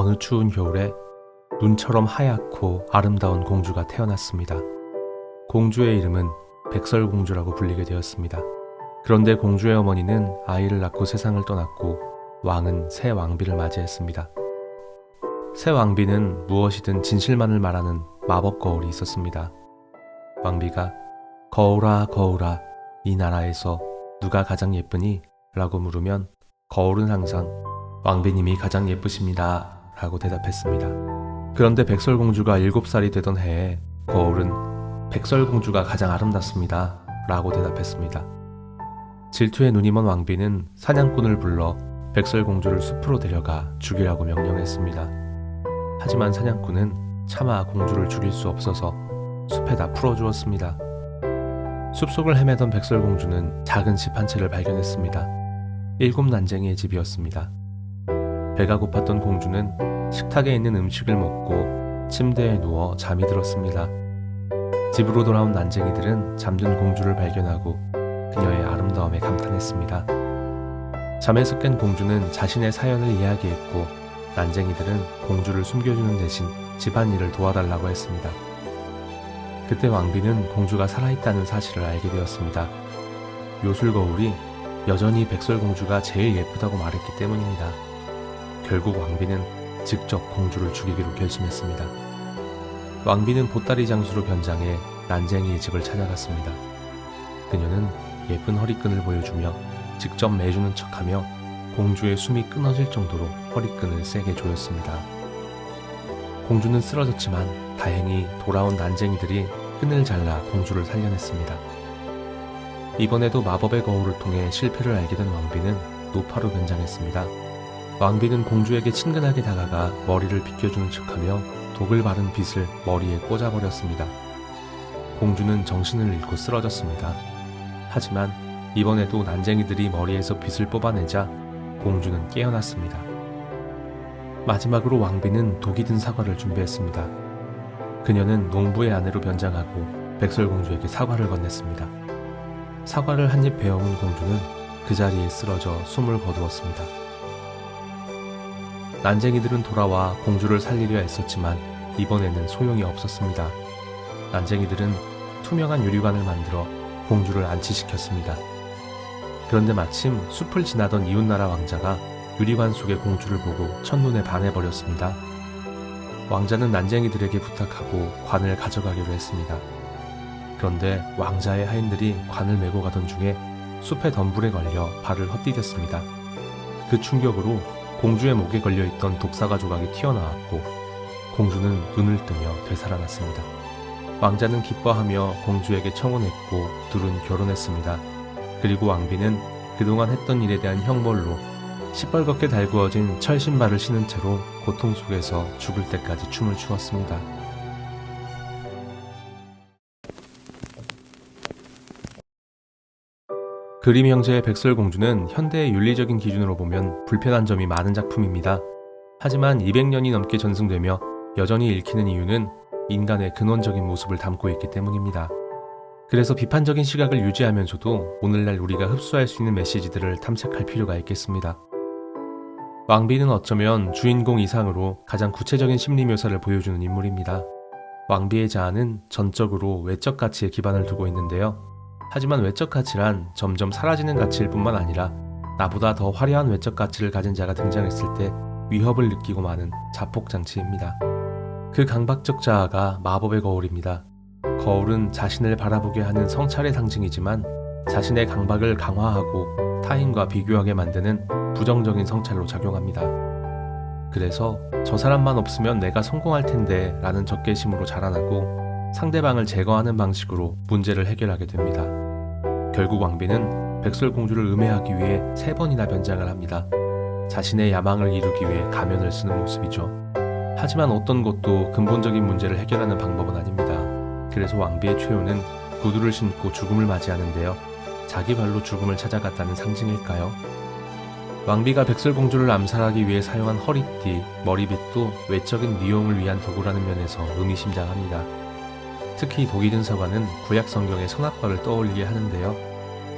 어느 추운 겨울에 눈처럼 하얗고 아름다운 공주가 태어났습니다. 공주의 이름은 백설공주라고 불리게 되었습니다. 그런데 공주의 어머니는 아이를 낳고 세상을 떠났고 왕은 새 왕비를 맞이했습니다. 새 왕비는 무엇이든 진실만을 말하는 마법 거울이 있었습니다. 왕비가 거울아 거울아 이 나라에서 누가 가장 예쁘니? 라고 물으면 거울은 항상 왕비님이 가장 예쁘십니다 라고 대답했습니다. 그런데 백설공주가 7살이 되던 해에 거울은 백설공주가 가장 아름답습니다 라고 대답했습니다. 질투에 눈이 먼 왕비는 사냥꾼을 불러 백설공주를 숲으로 데려가 죽이라고 명령했습니다. 하지만 사냥꾼은 차마 공주를 죽일 수 없어서 숲에다 풀어주었습니다. 숲속을 헤매던 백설공주는 작은 집 한 채를 발견했습니다. 7 난쟁이의 집이었습니다. 배가 고팠던 공주는 식탁에 있는 음식을 먹고 침대에 누워 잠이 들었습니다. 집으로 돌아온 난쟁이들은 잠든 공주를 발견하고 그녀의 아름다움에 감탄했습니다. 잠에서 깬 공주는 자신의 사연을 이야기했고 난쟁이들은 공주를 숨겨주는 대신 집안일을 도와달라고 했습니다. 그때 왕비는 공주가 살아있다는 사실을 알게 되었습니다. 요술거울이 여전히 백설공주가 제일 예쁘다고 말했기 때문입니다. 결국 왕비는 직접 공주를 죽이기로 결심했습니다. 왕비는 보따리 장수로 변장해 난쟁이의 집을 찾아갔습니다. 그녀는 예쁜 허리끈을 보여주며 직접 매주는 척하며 공주의 숨이 끊어질 정도로 허리끈을 세게 조였습니다. 공주는 쓰러졌지만 다행히 돌아온 난쟁이들이 끈을 잘라 공주를 살려냈습니다. 이번에도 마법의 거울을 통해 실패를 알게 된 왕비는 노파로 변장했습니다. 왕비는 공주에게 친근하게 다가가 머리를 빗겨주는 척하며 독을 바른 빗을 머리에 꽂아버렸습니다. 공주는 정신을 잃고 쓰러졌습니다. 하지만 이번에도 난쟁이들이 머리에서 빗을 뽑아내자 공주는 깨어났습니다. 마지막으로 왕비는 독이 든 사과를 준비했습니다. 그녀는 농부의 아내로 변장하고 백설공주에게 사과를 건넸습니다. 사과를 한 입 베어문 공주는 그 자리에 쓰러져 숨을 거두었습니다. 난쟁이들은 돌아와 공주를 살리려 애썼지만 이번에는 소용이 없었습니다. 난쟁이들은 투명한 유리관을 만들어 공주를 안치시켰습니다. 그런데 마침 숲을 지나던 이웃나라 왕자가 유리관 속의 공주를 보고 첫눈에 반해버렸습니다. 왕자는 난쟁이들에게 부탁하고 관을 가져가기로 했습니다. 그런데 왕자의 하인들이 관을 메고 가던 중에 숲의 덤불에 걸려 발을 헛디뎠습니다. 그 충격으로 공주의 목에 걸려있던 독사가 조각이 튀어나왔고 공주는 눈을 뜨며 되살아났습니다. 왕자는 기뻐하며 공주에게 청혼했고 둘은 결혼했습니다. 그리고 왕비는 그동안 했던 일에 대한 형벌로 시뻘겋게 달구어진 철신발을 신은 채로 고통 속에서 죽을 때까지 춤을 추었습니다. 그림 형제의 백설공주는 현대의 윤리적인 기준으로 보면 불편한 점이 많은 작품입니다. 하지만 200년이 넘게 전승되며 여전히 읽히는 이유는 인간의 근원적인 모습을 담고 있기 때문입니다. 그래서 비판적인 시각을 유지하면서도 오늘날 우리가 흡수할 수 있는 메시지들을 탐색할 필요가 있겠습니다. 왕비는 어쩌면 주인공 이상으로 가장 구체적인 심리 묘사를 보여주는 인물입니다. 왕비의 자아는 전적으로 외적 가치에 기반을 두고 있는데요. 하지만 외적 가치란 점점 사라지는 가치일 뿐만 아니라 나보다 더 화려한 외적 가치를 가진 자가 등장했을 때 위협을 느끼고 마는 자폭장치입니다. 그 강박적 자아가 마법의 거울입니다. 거울은 자신을 바라보게 하는 성찰의 상징이지만 자신의 강박을 강화하고 타인과 비교하게 만드는 부정적인 성찰로 작용합니다. 그래서 저 사람만 없으면 내가 성공할 텐데 라는 적개심으로 자라나고 상대방을 제거하는 방식으로 문제를 해결하게 됩니다. 결국 왕비는 백설공주를 음해하기 위해 3번이나 변장을 합니다. 자신의 야망을 이루기 위해 가면을 쓰는 모습이죠. 하지만 어떤 것도 근본적인 문제를 해결하는 방법은 아닙니다. 그래서 왕비의 최후는 구두를 신고 죽음을 맞이하는데요. 자기 발로 죽음을 찾아갔다는 상징일까요? 왕비가 백설공주를 암살하기 위해 사용한 허리띠, 머리빗도 외적인 미용을 위한 도구라는 면에서 의미심장합니다. 특히 독이 든 사과는 구약 성경의 선악과를 떠올리게 하는데요.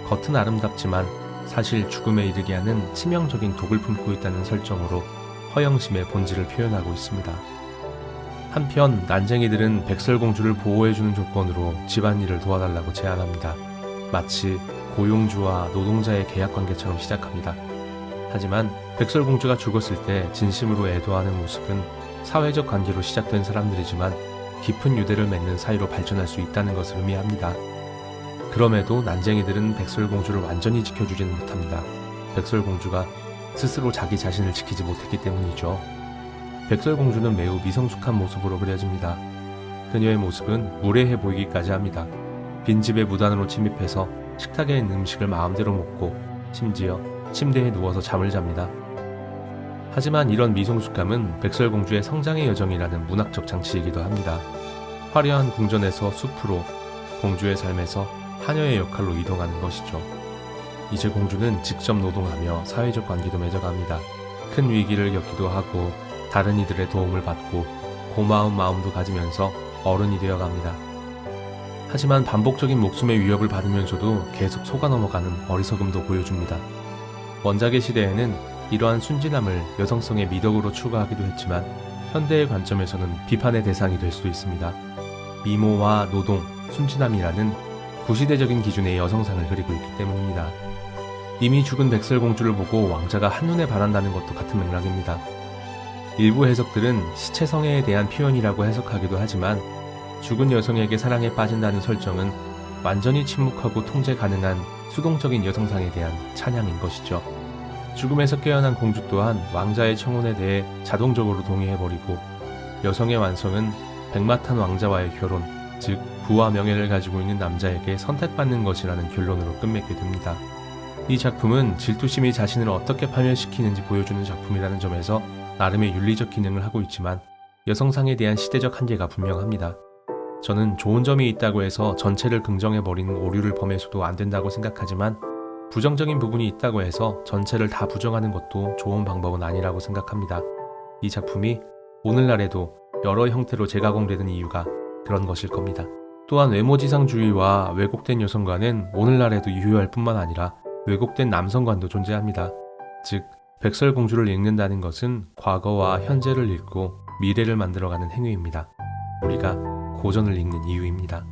겉은 아름답지만 사실 죽음에 이르게 하는 치명적인 독을 품고 있다는 설정으로 허영심의 본질을 표현하고 있습니다. 한편 난쟁이들은 백설공주를 보호해주는 조건으로 집안일을 도와달라고 제안합니다. 마치 고용주와 노동자의 계약관계처럼 시작합니다. 하지만 백설공주가 죽었을 때 진심으로 애도하는 모습은 사회적 관계로 시작된 사람들이지만 깊은 유대를 맺는 사이로 발전할 수 있다는 것을 의미합니다. 그럼에도 난쟁이들은 백설공주를 완전히 지켜주지는 못합니다. 백설공주가 스스로 자기 자신을 지키지 못했기 때문이죠. 백설공주는 매우 미성숙한 모습으로 그려집니다. 그녀의 모습은 무례해 보이기까지 합니다. 빈집에 무단으로 침입해서 식탁에 있는 음식을 마음대로 먹고 심지어 침대에 누워서 잠을 잡니다. 하지만 이런 미성숙함은 백설공주의 성장의 여정이라는 문학적 장치이기도 합니다. 화려한 궁전에서 숲으로, 공주의 삶에서 하녀의 역할로 이동하는 것이죠. 이제 공주는 직접 노동하며 사회적 관계도 맺어갑니다. 큰 위기를 겪기도 하고 다른 이들의 도움을 받고 고마운 마음도 가지면서 어른이 되어갑니다. 하지만 반복적인 목숨의 위협을 받으면서도 계속 속아 넘어가는 어리석음도 보여줍니다. 원작의 시대에는 이러한 순진함을 여성성의 미덕으로 추구하기도 했지만 현대의 관점에서는 비판의 대상이 될 수도 있습니다. 미모와 노동, 순진함이라는 구시대적인 기준의 여성상을 그리고 있기 때문입니다. 이미 죽은 백설공주를 보고 왕자가 한눈에 반한다는 것도 같은 맥락입니다. 일부 해석들은 시체 성애에 대한 표현이라고 해석하기도 하지만 죽은 여성에게 사랑에 빠진다는 설정은 완전히 침묵하고 통제 가능한 수동적인 여성상에 대한 찬양인 것이죠. 죽음에서 깨어난 공주 또한 왕자의 청혼에 대해 자동적으로 동의해버리고 여성의 완성은 백마탄 왕자와의 결혼, 즉 부와 명예를 가지고 있는 남자에게 선택받는 것이라는 결론으로 끝맺게 됩니다. 이 작품은 질투심이 자신을 어떻게 파멸시키는지 보여주는 작품이라는 점에서 나름의 윤리적 기능을 하고 있지만 여성상에 대한 시대적 한계가 분명합니다. 저는 좋은 점이 있다고 해서 전체를 긍정해버리는 오류를 범해서도 안 된다고 생각하지만 부정적인 부분이 있다고 해서 전체를 다 부정하는 것도 좋은 방법은 아니라고 생각합니다. 이 작품이 오늘날에도 여러 형태로 재가공되는 이유가 그런 것일 겁니다. 또한 외모지상주의와 왜곡된 여성관은 오늘날에도 유효할 뿐만 아니라 왜곡된 남성관도 존재합니다. 즉, 백설공주를 읽는다는 것은 과거와 현재를 읽고 미래를 만들어가는 행위입니다. 우리가 고전을 읽는 이유입니다.